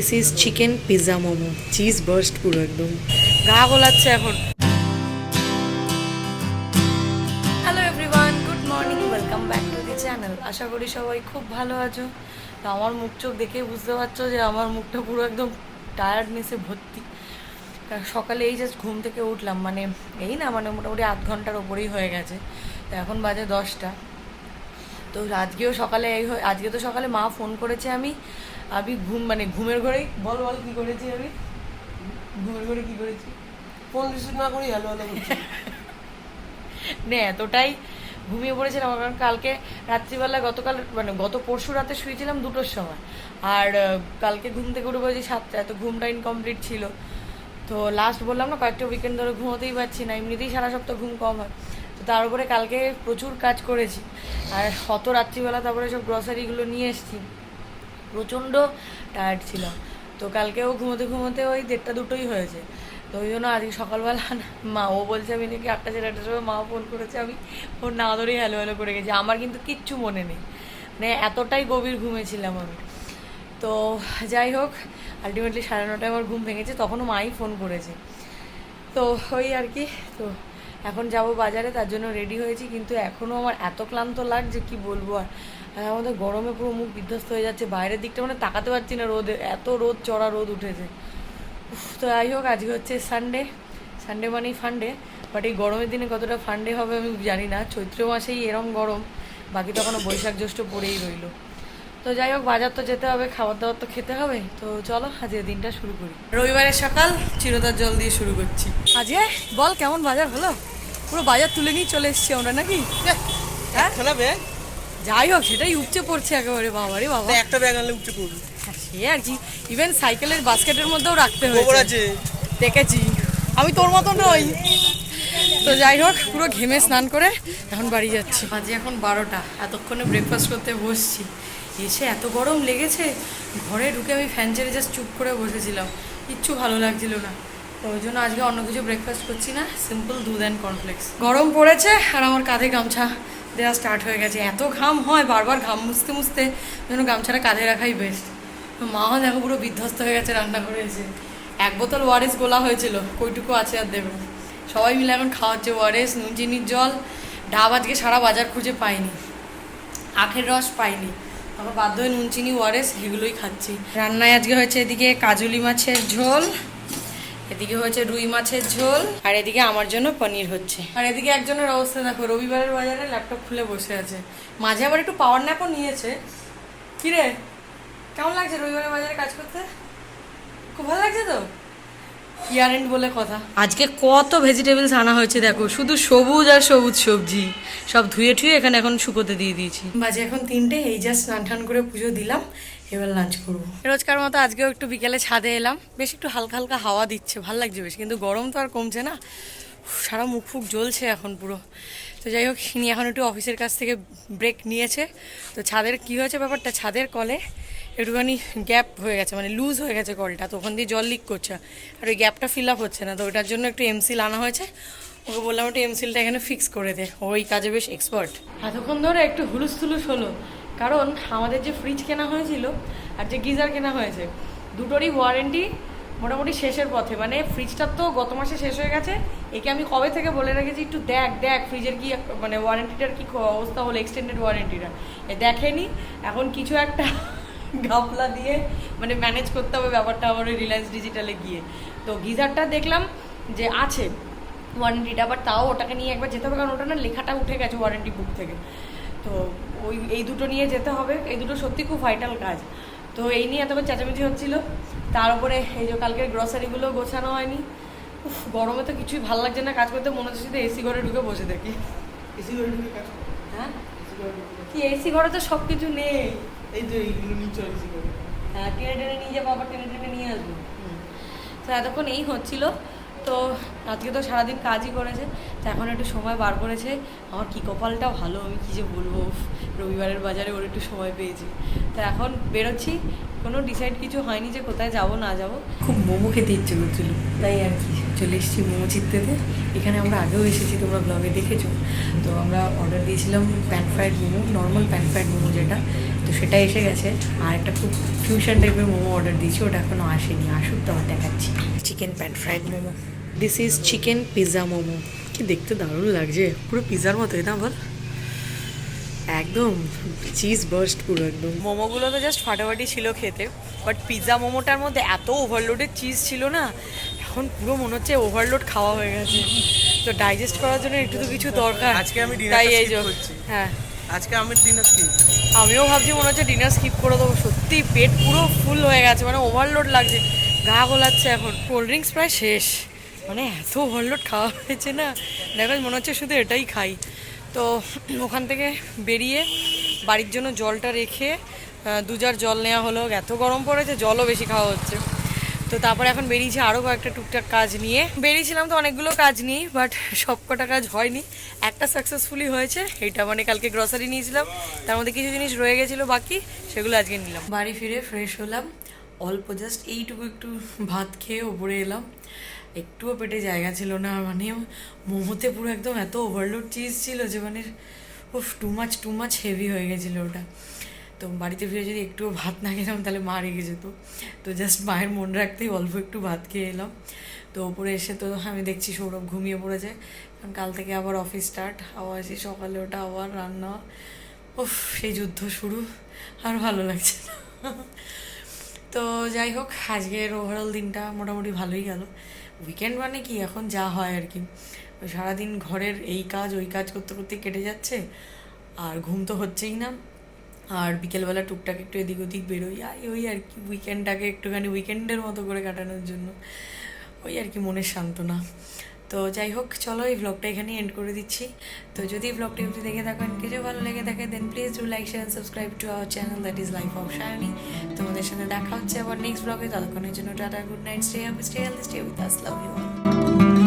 This is chicken pizza momo, cheese burst পুরো একদম গা গোলাচ্ছে এখন। Hello everyone, good morning, welcome back to the channel. আশা করি সবাই খুব ভালো আছো। তো আমার মুখ চোখ দেখেই বুঝতে পারছো যে আমার মুখটা পুরো একদম টায়ার্ডনেসে ভর্তি। সকালে এই জাস্ট ঘুম থেকে উঠলাম, মানে এই না মানে মোটামুটি আধ ঘন্টার ওপরেই হয়ে গেছে। তো এখন বাজে 10টা। তো আজকেও সকালে আজকে তো সকালে মা ফোন করেছে, আমি ঘুমের ঘরেই বল কী করেছি আমি ঘুমের ঘরে কী করেছি, ফোন রিসিভ না করি হ্যালো হ্যালো করছি। না এতটাই ঘুমিয়ে পড়েছিলাম, কারণ কালকে রাত্রিবেলা গত পরশু রাতে শুয়েছিলাম 2টোর সময়, আর কালকে ঘুম থেকে উঠে পড়েছি 7টায়। তো ঘুমটা ইনকমপ্লিট ছিল। তো লাস্ট বললাম না, কয়েকটা উইকেন্ড ধরে ঘুমোতেই পারছি না, এমনিতেই সারা সপ্তাহ ঘুম কম হয়। তো তার উপরে কালকে প্রচুর কাজ করেছি, আর অত রাত্রিবেলা তারপরে সব গ্রসারিগুলো নিয়ে এসেছি, প্রচণ্ড টায়ার্ড ছিলাম। তো কালকেও ঘুমোতে ঘুমোতে ওই 1:30-2টোই হয়েছে। তো ওই জন্য আজকে সকালবেলা মাও বলছে আমি নাকি 8টা 8টার সময় মাও ফোন করেছে, আমি ওর না ধরেই হ্যালো হ্যালো করে গেছি। আমার কিন্তু কিচ্ছু মনে নেই, মানে এতটাই গভীর ঘুমেছিলাম আমি। তো যাই হোক, আলটিমেটলি 9:30টায় আমার ঘুম ভেঙেছে, তখনও মাই ফোন করেছে। তো ওই আর কি। তো এখন যাব বাজারে, তার জন্য রেডি হয়েছি, কিন্তু এখনও আমার এত ক্লান্ত লাগছে কি বলবো। আর আমাদের গরমে পুরো মুখ বিধ্বস্ত হয়ে যাচ্ছে, বাইরের দিকটা মানে তাকাতে পারছি না, রোদে এত চড়া রোদ উঠেছে। তো যাই হোক, আজকে হচ্ছে সানডে মানেই ফান্ডে, বাট এই গরমের দিনে কতটা ফান্ডে হবে আমি জানি না। চৈত্র মাসেই এরম গরম, বাকি তখনও বৈশাখ জ্যৈষ্ঠ পড়েই রইল। তো যাই হোক, বাজার তো যেতে হবে, খাবার দাবার তো খেতে হবে। তো চলো আজকের দিনটা শুরু করি। রবিবারের সকাল চিরতার জল দিয়ে শুরু করছি। আজকে বল কেমন বাজার হলো? পুরো বাজার তুলে নিয়ে চলে এসছি আমরা নাকি? হ্যাঁ ব্যাগ যাই হোক, সেটাই উপচে পড়ছে একেবারে। বাবারে বাবা, একটা ব্যাগ আনলে উঠে পড়বি। সে আর কি, ইভেন সাইকেলের বাস্কেটের মধ্যেও রাখতে গোবর হয়েছে, আছে দেখেছি। আমি তোর মতন নই। তো যাই হোক, পুরো ঘেমে স্নান করে এখন বাড়ি যাচ্ছি। আজকে এখন 12টা, এতক্ষণে ব্রেকফাস্ট করতে বসছি। এসে এত গরম লেগেছে, ঘরে ঢুকে আমি ফ্যান ছেড়ে জাস্ট চুপ করে বসেছিলাম, কিচ্ছু ভালো লাগছিল না। তো ওই জন্য আজকে অন্য কিছু ব্রেকফাস্ট করছি না, সিম্পল দুধ অ্যান্ড কর্নফ্লেক্স। গরম পড়েছে আর আমার কাঁধে গামছা দেওয়া স্টার্ট হয়ে গেছে। এত ঘাম হয়, বারবার ঘাম মুছতে মুছতে যেন গামছাটা কাঁধে রাখাই বেস্ট। মাও দেখো পুরো বিধ্বস্ত হয়ে গেছে রান্না করে এসে। 1 বোতল ওয়ারেস গোলা হয়েছিল, কইটুকু আছে আর দেবে। সবাই মিলে এখন খাওয়াচ্ছে ওয়ারেস, নুন চিনির জল। ডাব আজকে সারা বাজার খুঁজে পাইনি, আখের রস পাইনি, আবার বাধ্য হয়ে নুন চিনি ওয়ারেস এগুলোই খাচ্ছি। রান্নায় আজকে হয়েছে এদিকে কাজুলি মাছের ঝোল, এদিকে হয়েছে রুই মাছের ঝোল, আর এদিকে আমার জন্য পনির হচ্ছে। আর এদিকে একজনের অবস্থা দেখো, রবিবারের বাজারে ল্যাপটপ খুলে বসে আছে। মাঝে আবার একটু পাওয়ার ন্যাপও নিয়েছে। কিরে, কেমন লাগছে রবিবারের বাজারে কাজ করতে? খুব ভালো লাগছে তো? ইয়ার এন্ড বলে কথা। আজকে কত ভেজিটেবলস আনা হয়েছে দেখো, শুধু সবুজ আর সবুজ সবজি, সব ধুয়ে ঠুয়ে এখানে এখন শুকোতে দিয়ে দিয়েছি। বাজে এখন 3টে, এই জাস্ট স্নান টান করে পুজো দিলাম, এবার লাঞ্চ করবো। রোজকার মতো আজকেও একটু বিকেলে ছাদে এলাম, বেশ একটু হালকা হালকা হাওয়া দিচ্ছে, ভালো লাগছে বেশ, কিন্তু গরম তো আর কমছে না, সারা মুখ ফুক জ্বলছে এখন পুরো। তো যাই হোক, ইনি এখন একটু অফিসের কাছ থেকে ব্রেক নিয়েছে। তো ছাদের কী হয়েছে ব্যাপারটা, ছাদের কলে একটুখানি গ্যাপ হয়ে গেছে, মানে লুজ হয়ে গেছে কলটা, তো ওখান দিয়ে জল লিক করছে, আর ওই গ্যাপটা ফিল আপ হচ্ছে না। তো ওইটার জন্য একটু এমসিল আনা হয়েছে, ওকে বললাম একটু এমসিলটা এখানে ফিক্স করে দে, ওই কাজে বেশ এক্সপার্ট। এতক্ষণ ধরে একটু হুলুস থুলুস হলো, কারণ আমাদের যে ফ্রিজ কেনা হয়েছিল আর যে গিজার কেনা হয়েছে, দুটোরই ওয়ারেন্টি মোটামুটি শেষের পথে। মানে ফ্রিজটার তো গত মাসে শেষ হয়ে গেছে, একে আমি কবে থেকে বলে রেখেছি একটু দেখ ফ্রিজের কি মানে ওয়ারেন্টিটার কি অবস্থা হলো, এক্সটেন্ডেড ওয়ারেন্টিটা এ দেখেনি। এখন কিছু একটা ঘাপলা দিয়ে মানে ম্যানেজ করতে হবে ব্যাপারটা আমার ওই রিলায়েন্স ডিজিটালে গিয়ে। তো গিজারটা দেখলাম যে আছে ওয়ারেন্টিটা, বাট তাও ওটাকে নিয়ে একবার যেতে হবে, কারণ ওটা না লেখাটা উঠে গেছে ওয়ারেন্টি বুক থেকে। তো এই দুটো নিয়ে যেতে হবে, এই দুটো সত্যি খুব ভাইটাল কাজ। তো এই নিয়ে এতবার চেঁচামেচি হচ্ছিলো, তার উপরে এই যে কালকের গ্রসারিগুলো গোছানো হয়নি। গরমে তো কিছুই ভালো লাগছে না কাজ করতে, মনে হচ্ছে শুধু এসি ঘরে ঢুকে বসে থাকি। এসি ঘরে ঢুকে কাজ করো? হ্যাঁ, কি এসি ঘরে তো সব কিছু নেই। এই তো এইগুলো নিয়ে চলে এসি ঘরে। হ্যাঁ, টেনে নিয়ে যাবো, আবার টেনে নিয়ে আসবো। তো এতক্ষণ এই হচ্ছিল। তো আজকে তো সারাদিন কাজই করেছে, তো এখন একটু সময় বার করেছে। আমার কী কপালটা ভালো, আমি কী যে বলবো, রবিবারের বাজারে ওর একটু সময় পেয়েছি। তো এখন বেরোচ্ছি, কোনো ডিসাইড কিছু হয়নি যে কোথায় যাব না যাব। খুব মোমো খেতে ইচ্ছে করছিল, তাই আর কি চলে এসেছি মোমো চিত্তেতে। এখানে আমরা আগেও এসেছি, তোমরা ব্লগে দেখেছো। তো আমরা অর্ডার দিয়েছিলাম pan fried momo, normal pan fried momo যেটা। তো তো সেটা এসে গেছে। আর একটা খুব ফিউশন টাইপের মোমো অর্ডার দিয়েছি, ওটা এখনও আসেনি, আসুক তো আমার দেখাচ্ছি। Chicken pan fried momo, this is chicken pizza momo. কি দেখতে দারুণ লাগছে, পুরো পিৎজার মতোই না বল, একদম চিজ বার্স্ট পুরো একদম। মোমোগুলো তো জাস্ট ফাটাফাটি ছিল খেতে, বাট পিৎজা মোমোটার মধ্যে এত ওভারলোডেড চিজ ছিল না, এখন পুরো মনে হচ্ছে ওভারলোড খাওয়া হয়ে গেছে। তো ডাইজেস্ট করার জন্য একটু তো কিছু দরকার। আজকে আমি তাই ডিনারটা এই স্কিপ যে করছি। হ্যাঁ, আজকে আমি ডিনার স্কিপ। আমিও ভাবছি মনে হচ্ছে ডিনার স্কিপ করে দেবো, সত্যি পেট পুরো ফুল হয়ে গেছে, মানে ওভারলোড লাগছে, গা গোলাচ্ছে এখন। কোল্ড ড্রিঙ্কস প্রায় শেষ, মানে এত ওভারলোড খাওয়া হয়েছে না, দেখো মনে হচ্ছে শুধু এটাই খাই। তো ওখান থেকে বেরিয়ে বাড়ির জন্য জলটা রেখে 2 জার জল নেওয়া হলো, এত গরম পড়েছে জলও বেশি খাওয়া হচ্ছে। তো তারপরে এখন বেরিয়েছি আরও কয়েকটা টুকটাক কাজ নিয়ে। বেরিয়েছিলাম তো অনেকগুলো কাজ নিয়ে, বাট সব কটা কাজ হয়নি, একটা সাকসেসফুলি হয়েছে। এইটা মানে কালকে গ্রসারি নিয়েছিলাম, তার মধ্যে কিছু জিনিস রয়ে গেছিলো বাকি, সেগুলো আজকে নিলাম। বাড়ি ফিরে ফ্রেশ হলাম, অল্প জাস্ট এইটুকু একটু ভাত খেয়ে ওপরে এলাম, একটুও পেটে জায়গা ছিল না, মানে মোমোতে পুরো একদম এত ওভারলোড চিজ ছিল যে মানে টু মাচ হেভি হয়ে গেছিলো ওটা। তো বাড়িতে ফিরে যদি একটুও ভাত না খেলাম তাহলে মা রেগে যেত, তো জাস্ট মায়ের মন রাখতেই অল্প একটু ভাত খেয়ে এলাম। তো ওপরে এসে তো আমি দেখছি সৌরভ ঘুমিয়ে পড়েছে, কারণ কাল থেকে আবার অফিস স্টার্ট, আবার সেই সকালে ওটা আবার রান্না, সেই যুদ্ধ শুরু, আর ভালো লাগছে না। তো যাই হোক, আজকের ওভারঅল দিনটা মোটামুটি ভালোই গেল। উইকেন্ড মানে কি, এখন যা হয় আর কি, ওই সারাদিন ঘরের এই কাজ ওই কাজ করতে করতে কেটে যাচ্ছে, আর ঘুম তো হচ্ছেই না, আর বিকেলবেলা টুকটাক একটু এদিক ওদিক বেরোই, ওই আর কি উইকেন্ডটাকে একটুখানি উইকেন্ডের মতো করে কাটানোর জন্য, ওই আর কি মনের সান্ত্বনা। তো যাই হোক, চলো এই ব্লগটা এখানেই এন্ড করে দিচ্ছি। তো যদি ব্লগটা যদি দেখে থাকেন, কিছু ভালো লেগে থাকে, then please do like share subscribe to our channel, that is life of Shiny. তোমাদের সাথে দেখা হচ্ছে আবার নেক্সট ব্লগে, ততক্ষণের জন্য tata, good night, stay happy, stay healthy, stay with us, love you all.